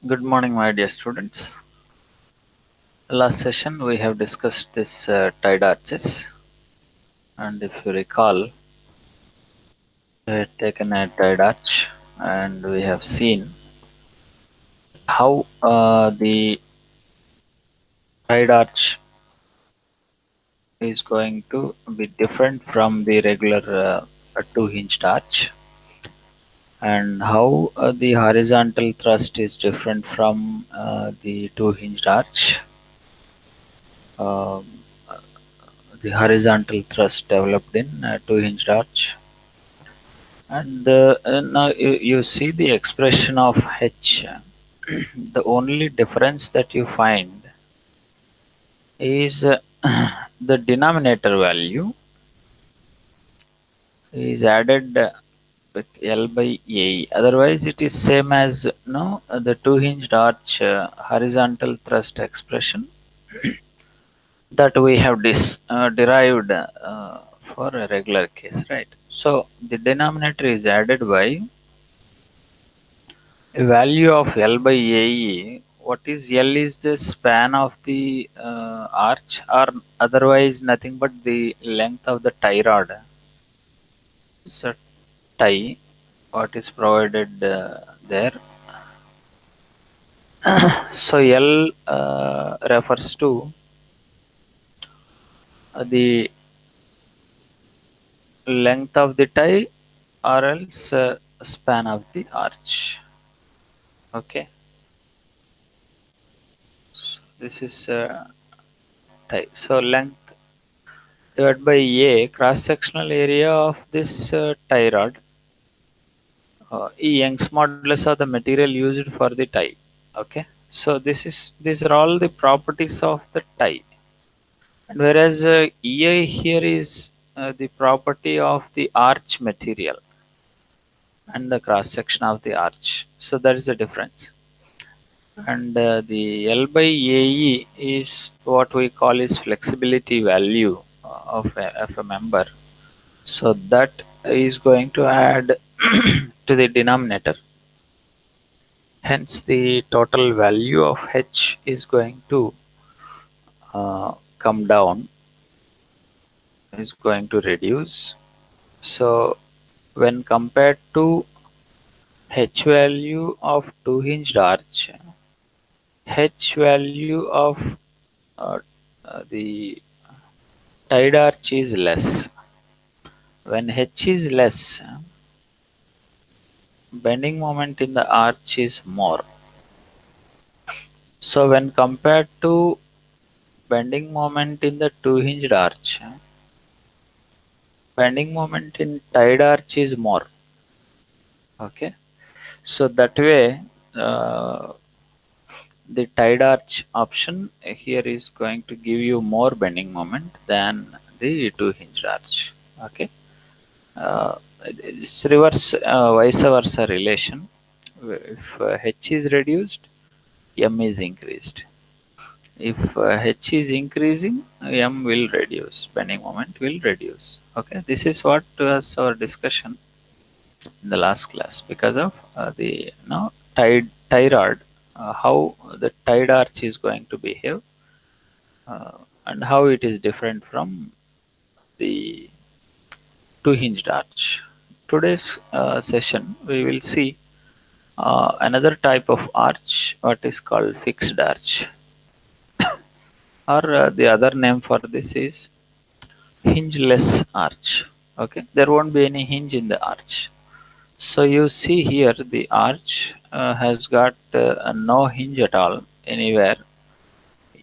Good morning, my dear students. Last session we have discussed this tide arches, and if you recall, we had taken a tide arch and we have seen how the tide arch is going to be different from the regular two-hinged arch, and how the horizontal thrust is different from the two-hinged arch. Um, the horizontal thrust developed in two-hinged arch. And now you see the expression of h. The only difference that you find is the denominator value is added with L by A. Otherwise, it is same as no the two-hinged arch horizontal thrust expression that we have derived for a regular case, right? So the denominator is added by a value of L by AE. What is L is the span of the arch, or otherwise nothing but the length of the tie rod. So tie, what is provided there. So L refers to the length of the tie or else span of the arch. Okay, so this is tie. So length divided by A, cross sectional area of this tie rod. E, Young's modulus of the material used for the tie. Okay, so these are all the properties of the tie, and whereas EI here is the property of the arch material and the cross section of the arch. So that is the difference. And the L by AE is what we call is flexibility value of a member. So that is going to add to the denominator. Hence, the total value of H is going to come down, is going to reduce. So, when compared to H value of two-hinged arch, H value of uh, the tied arch is less. When H is less, bending moment in the arch is more. So, when compared to bending moment in the two-hinged arch, bending moment in tied arch is more. Okay, so that way uh, the tied arch option here is going to give you more bending moment than the two hinged arch. Okay, uh, it's reverse vice versa relation. If h is reduced, m is increased. If h is increasing, m will reduce, bending moment will reduce. Okay, this is what was our discussion in the last class because of the tie rod, how the tied arch is going to behave, and how it is different from the two hinged arch. Today's session we will see another type of arch, what is called fixed arch, or the other name for this is hingeless arch. Okay, there won't be any hinge in the arch. So you see here the arch has got no hinge at all anywhere.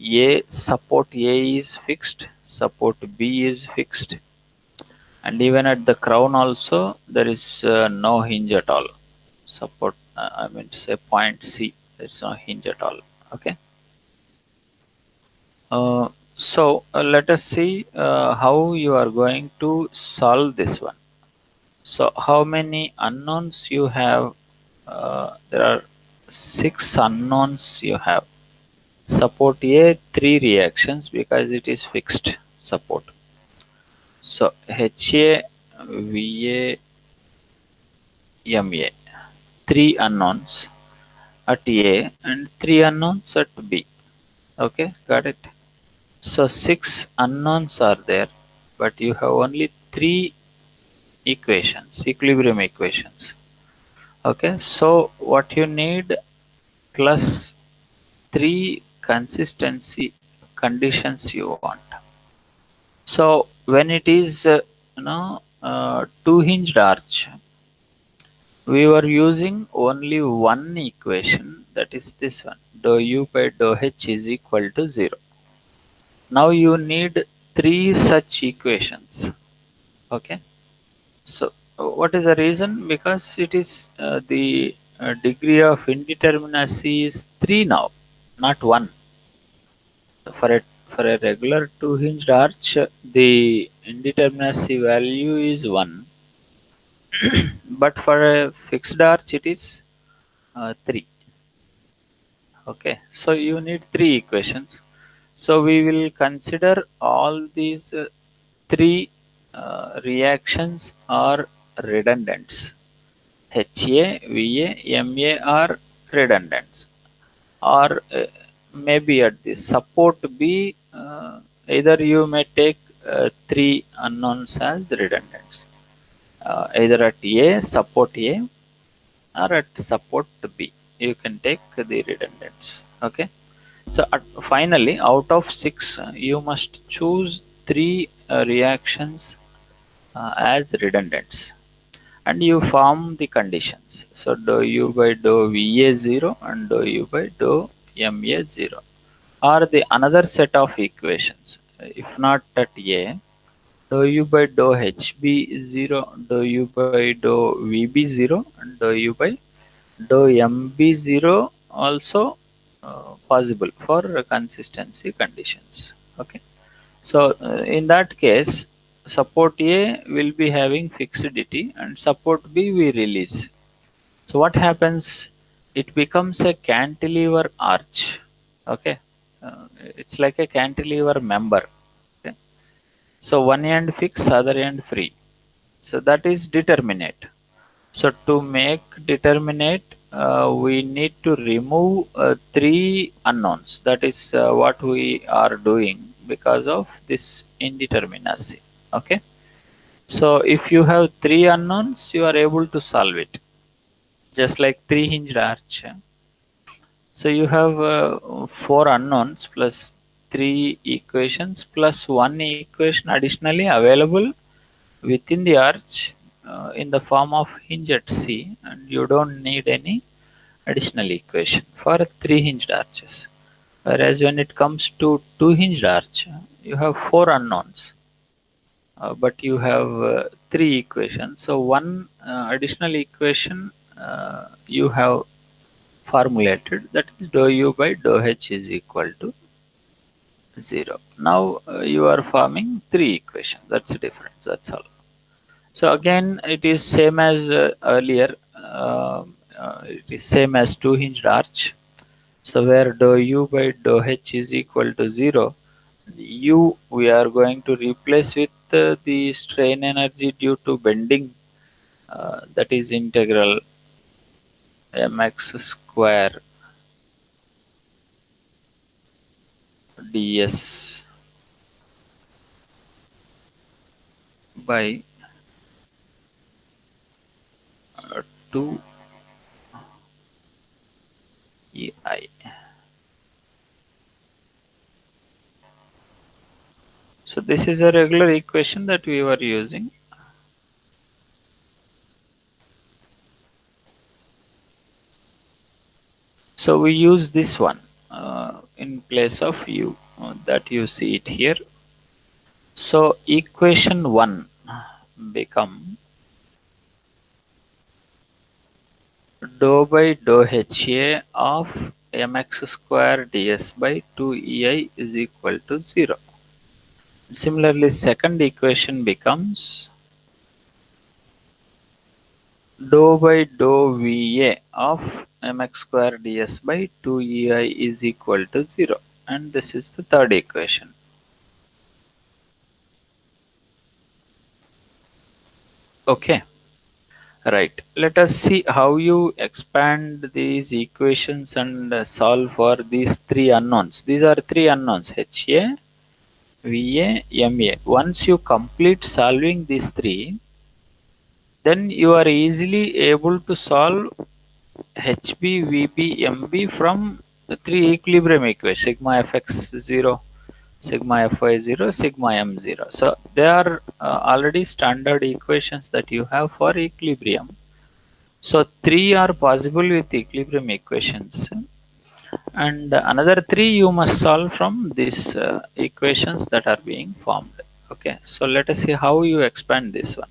A support A is fixed, support B is fixed, and even at the crown also there is no hinge at all. Support, I mean to say point C, there is no hinge at all. Okay. So let us see how you are going to solve this one. So how many unknowns you have? There are six unknowns you have. Support A, three reactions because it is fixed support. So HA, VA, MA, three unknowns. at A and 3 unknowns at B. Okay, got it. So 6 unknowns are there, but you have only 3 equations, equilibrium equations. Okay, so what you need plus 3 consistency conditions you want. So when it is two hinged arch, we were using only one equation, that is this one, dou u by dou h is equal to 0. Now you need 3 such equations. Okay, so what is the reason? Because it is the degree of indeterminacy is 3 now, not 1. For a regular two hinged arch, the indeterminacy value is 1, but for a fixed arch it is 3. Okay, so you need 3 equations. So we will consider all these 3 reactions are redundants. HA, VA, MA are redundants, or maybe at the support B, either you may take 3 unknowns as redundants, either at A, support A, or at support B. You can take the redundants. Okay, so finally, out of 6, you must choose 3 reactions as redundants, and you form the conditions. So dou u by dou Va 0 and dou u by dou Ma 0 are the another set of equations. If not at A, dou u by dou Hb 0, dou u by dou Vb 0, and dou u by dou Mb 0 also possible for consistency conditions. Okay, so in that case, support A will be having fixedity and support B we release. So what happens? It becomes a cantilever arch. Okay, it's like a cantilever member. Okay, so one end fixed, other end free. So that is determinate. So to make determinate, we need to remove 3 unknowns. That is what we are doing because of this indeterminacy. Okay. So if you have 3 unknowns, you are able to solve it. Just like 3 hinged arch. So you have 4 unknowns plus 3 equations plus 1 equation additionally available within the arch in the form of hinge at C, and you don't need any additional equation for 3 hinged arches. Whereas when it comes to 2 hinged arch, you have 4 unknowns, but you have 3 equations. So one additional equation you have formulated, that is dou u by dou h is equal to 0. Now you are forming 3 equations. That's the difference. That's all. So again, it is same as earlier. It is same as two hinged arch. So where dou u by dou h is equal to 0, u we are going to replace with the strain energy due to bending. That is integral mx square ds by 2 ei. So this is a regular equation that we were using. So we use this one in place of u, that you see it here. So equation 1 become dou by dou Ha of mx square ds by 2 ei is equal to 0. Similarly, second equation becomes dou by dou Va of mx square ds by 2 ei is equal to 0. And this is the third equation. Okay. Right. Let us see how you expand these equations and solve for these three unknowns. These are three unknowns: HA, VA, MA. Once you complete solving these three, then you are easily able to solve HB, VB, MB from the three equilibrium equations: sigma fx 0, sigma fy 0, sigma m 0. So they are already standard equations that you have for equilibrium. So three are possible with equilibrium equations, and another three you must solve from these equations that are being formed. Okay, so let us see how you expand this one.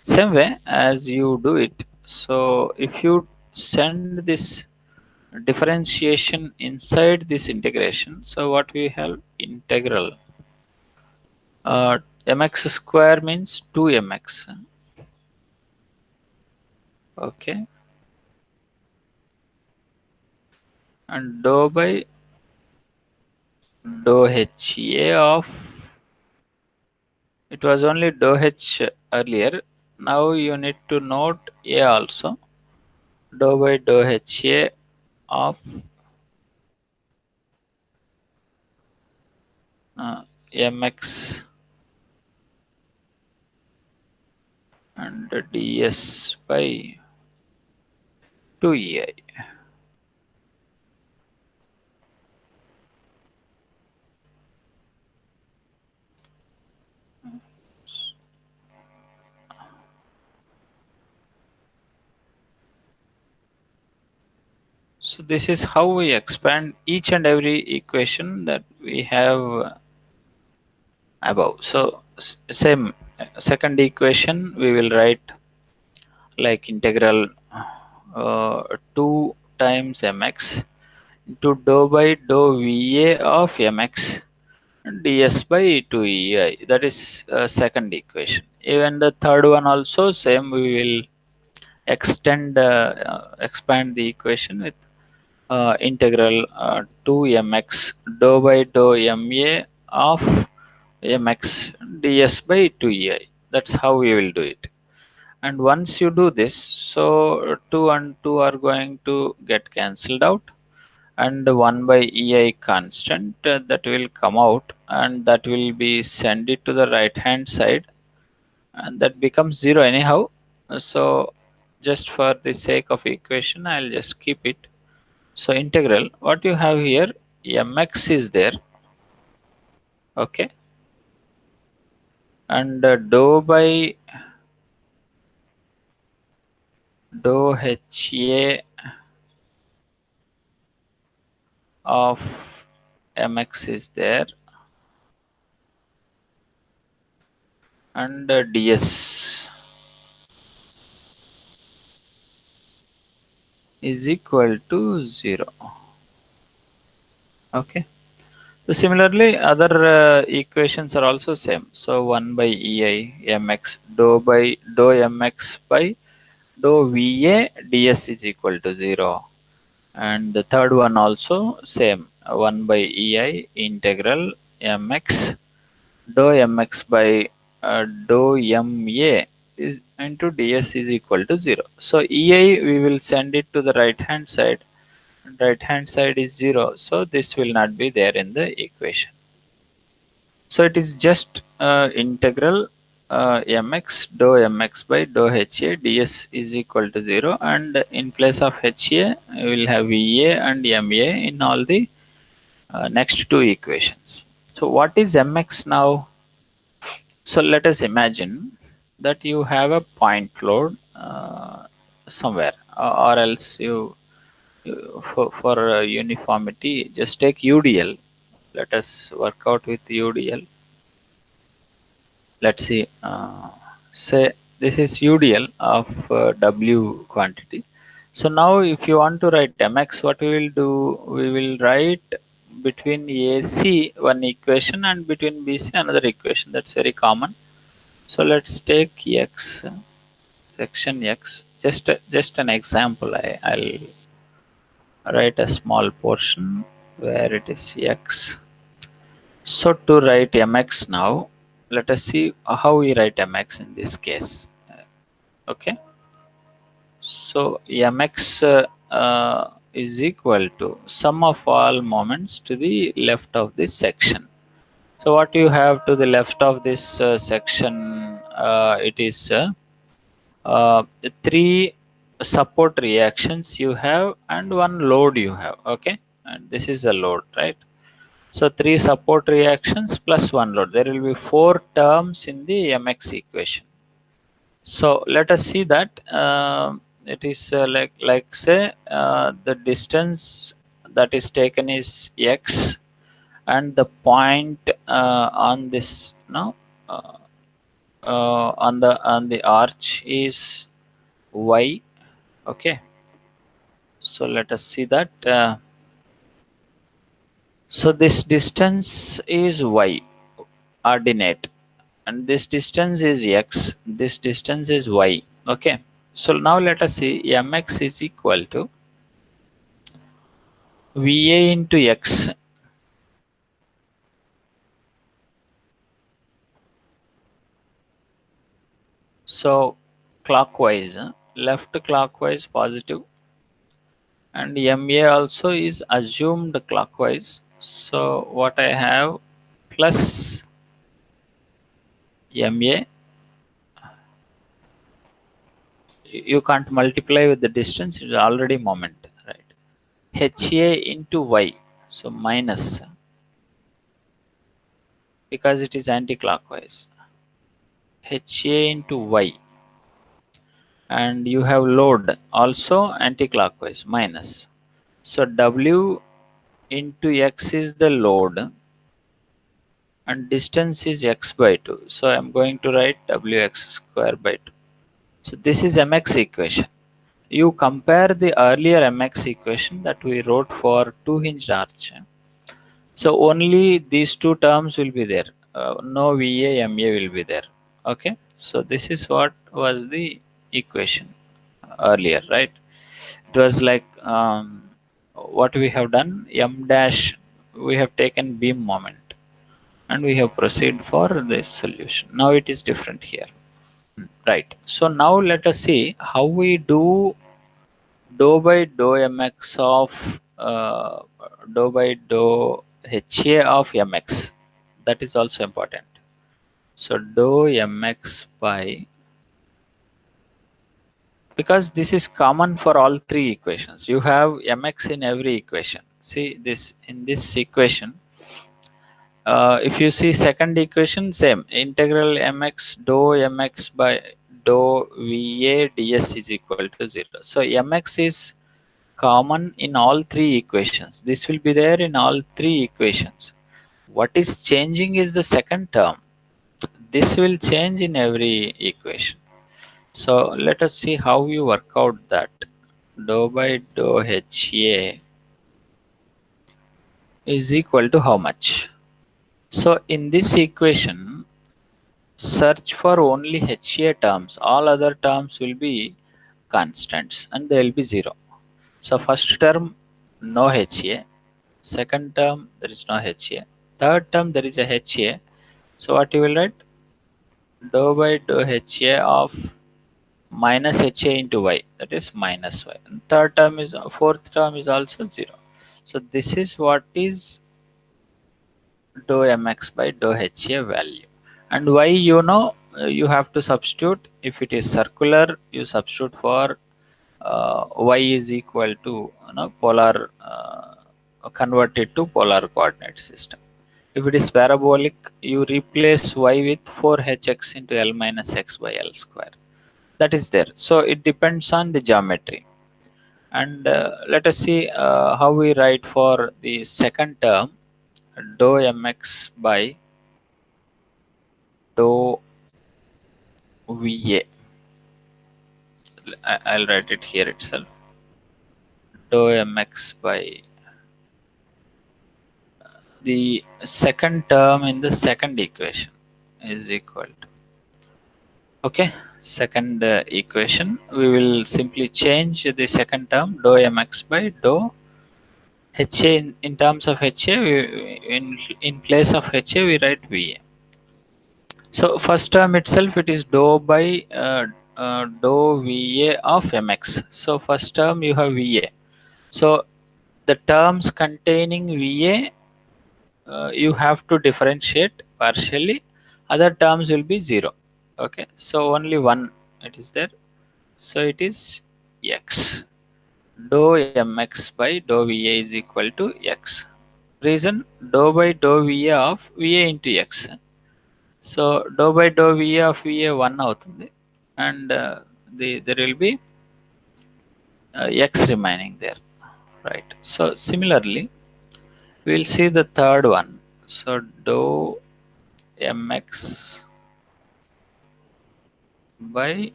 Same way as you do it. So if you send this differentiation inside this integration, so what we have: integral mx square means 2mx. Okay, and dou by dou HA of, it was only dou H earlier, now you need to note A also, dou by dou HA of mx and ds by 2ei. So this is how we expand each and every equation that we have above. So same second equation we will write like integral 2 times mx into dou by dou va of mx ds by 2ei. That is second equation. Even the third one also same, we will expand the equation with integral 2mx dou by dou ma of mx ds by 2ei. That's how we will do it. And once you do this, so 2 and 2 are going to get cancelled out, and 1 by ei constant that will come out, and that will be send it to the right hand side, and that becomes 0 anyhow. So just for the sake of equation, I'll just keep it. So integral, what you have here, mx is there. Okay, and dou by dou ha of mx is there, and ds is equal to 0. Okay, so similarly other equations are also same. So 1 by ei mx dou by dou mx by dou va ds is equal to 0, and the third one also same, 1 by ei integral mx dou mx by dou ma is into ds is equal to 0. So ei we will send it to the right hand side, and right hand side is 0, so this will not be there in the equation. So it is just integral mx dou mx by dou ha ds is equal to 0, and in place of ha we will have va and ma in all the next two equations. So what is mx now? So let us imagine that you have a point load somewhere, or else for uniformity, just take UDL. Let us work out with UDL. Let's see. Say this is UDL of W quantity. So now, if you want to write mx, what we will do? We will write between AC one equation and between BC another equation. That's very common. So let's take x, section x. Just an example. I'll write a small portion where it is x. So to write mx now, let us see how we write mx in this case. Okay. So mx is equal to sum of all moments to the left of this section. So what you have to the left of this section, it is uh, three support reactions you have and one load you have. Okay, and this is a load, right? So three support reactions plus one load. There will be four terms in the mx equation. So let us see that it is like say the distance that is taken is x, and the point on this now on the arch is y. Okay, so let us see that so this distance is y ordinate, and this distance is x, this distance is y. Okay, so now let us see mx is equal to va into x. So clockwise, left clockwise positive, and ma also is assumed clockwise. So what I have, plus ma, you can't multiply with the distance, it's already moment, right? ha into y, so minus, because it is anti-clockwise, ha into y, and you have load also anti-clockwise, minus. So w into x is the load, and distance is x by 2. So I'm going to write wx square by 2. So this is mx equation. You compare the earlier mx equation that we wrote for two hinged arch. So only these two terms will be there. No VA, MA will be there. Okay. So this is what was the equation earlier, right? It was like what we have done, m dash, we have taken beam moment and we have proceed for this solution. Now it is different here. Right. So now let us see how we do dou by dou mx of dou by dou ha of mx. That is also important. So dou mx by, because this is common for all three equations. You have mx in every equation. See this in this equation. If you see second equation, same integral mx dou mx by dou va ds is equal to 0. So mx is common in all three equations. This will be there in all three equations. What is changing is the second term. This will change in every equation. So let us see how you work out that. Dou by dou ha is equal to how much? So in this equation, search for only ha terms. All other terms will be constants and they will be 0. So first term, no ha. Second term, there is no ha. Third term, there is a ha. So what you will write? Dou by dou ha of minus ha into y, that is minus y. And third term is, fourth term is also 0. So this is what is dou mx by dou ha value. And y, you know, you have to substitute. If it is circular, you substitute for y is equal to, you know, polar, convert it to polar coordinate system. If it is parabolic, you replace y with 4hx into L minus x by L square. That is there. So it depends on the geometry. And let us see how we write for the second term, dou mx by dou va. I'll write it here itself. Dou mx by the second term in the second equation is equal to, okay, second equation, we will simply change the second term dou mx by dou ha. In terms of ha, in place of ha we write va. So first term itself, it is dou by dou VA of mx. So first term you have VA. So the terms containing VA you have to differentiate partially. Other terms will be 0. Okay, so only one it is there. So it is x. Dou mx by dou VA is equal to x. Reason, dou by dou VA of VA into x. So dou by dou VA of VA 1 అవుతుంది, and there will be x remaining there, right? So similarly we'll see the third one. So dou mx by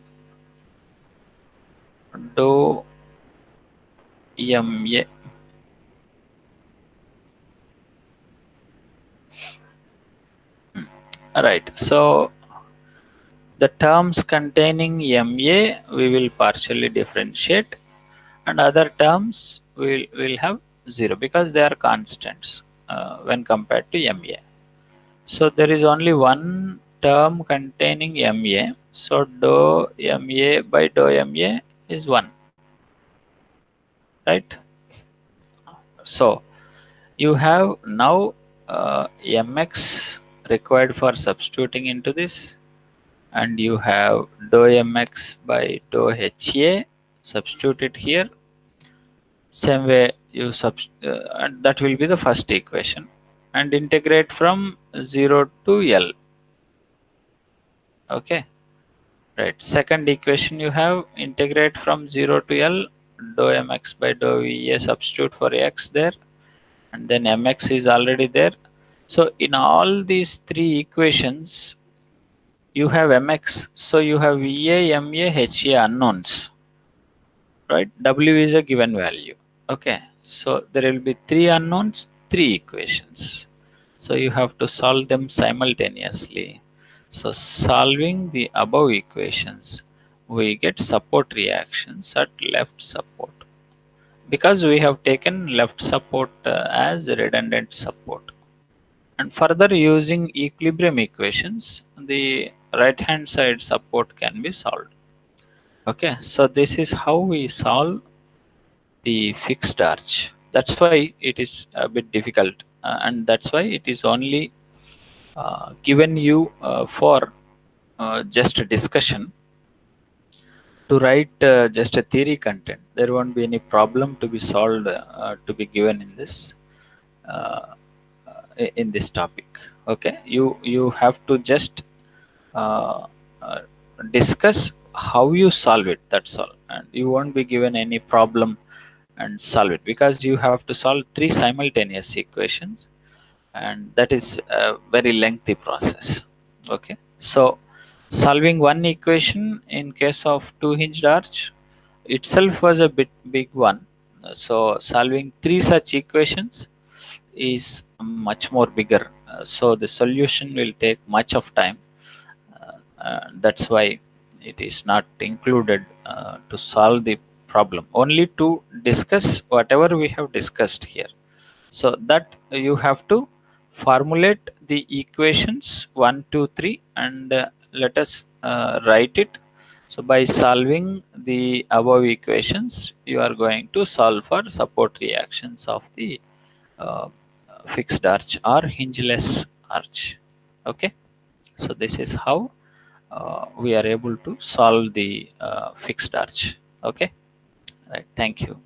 dou ma. Right, so the terms containing ma we will partially differentiate, and other terms will have 0 because they are constants when compared to ma. So there is only one term containing ma. So dou ma by dou ma is 1, right? So you have now mx required for substituting into this, and you have dou mx by dou ha, substitute it here. Same way you and that will be the first equation, and integrate from 0 to L. Okay, right. Second equation you have integrate from 0 to L, dou mx by dou VA, substitute for x there, and then mx is already there. So in all these three equations you have mx, so you have VA, MA, HA unknowns, right? W is a given value. Okay, so there will be three unknowns, three equations. So you have to solve them simultaneously. So solving the above equations, we get support reactions at left support, because we have taken left support as redundant support. And further, using equilibrium equations, the right hand side support can be solved. Okay, so this is how we solve the fixed arch. That's why it is a bit difficult, and that's why it is only given you for just a discussion, to write just a theory content. There won't be any problem to be solved to be given uh, in this topic. Okay, you have to just uh, uh, discuss how you solve it, that's all, and you won't be given any problem and solve it, because you have to solve three simultaneous equations, and that is a very lengthy process. Okay, so solving one equation in case of two hinged arch itself was a bit big one. So solving three such equations is much more bigger. So the solution will take much of time. That's why it is not included to solve the problem, only to discuss whatever we have discussed here. So that you have to formulate the equations 1 2 3, and let us write it. So by solving the above equations, you are going to solve for support reactions of the uh, fixed arch or hingeless arch. Okay, so this is how we are able to solve the fixed arch. Okay, right, thank you.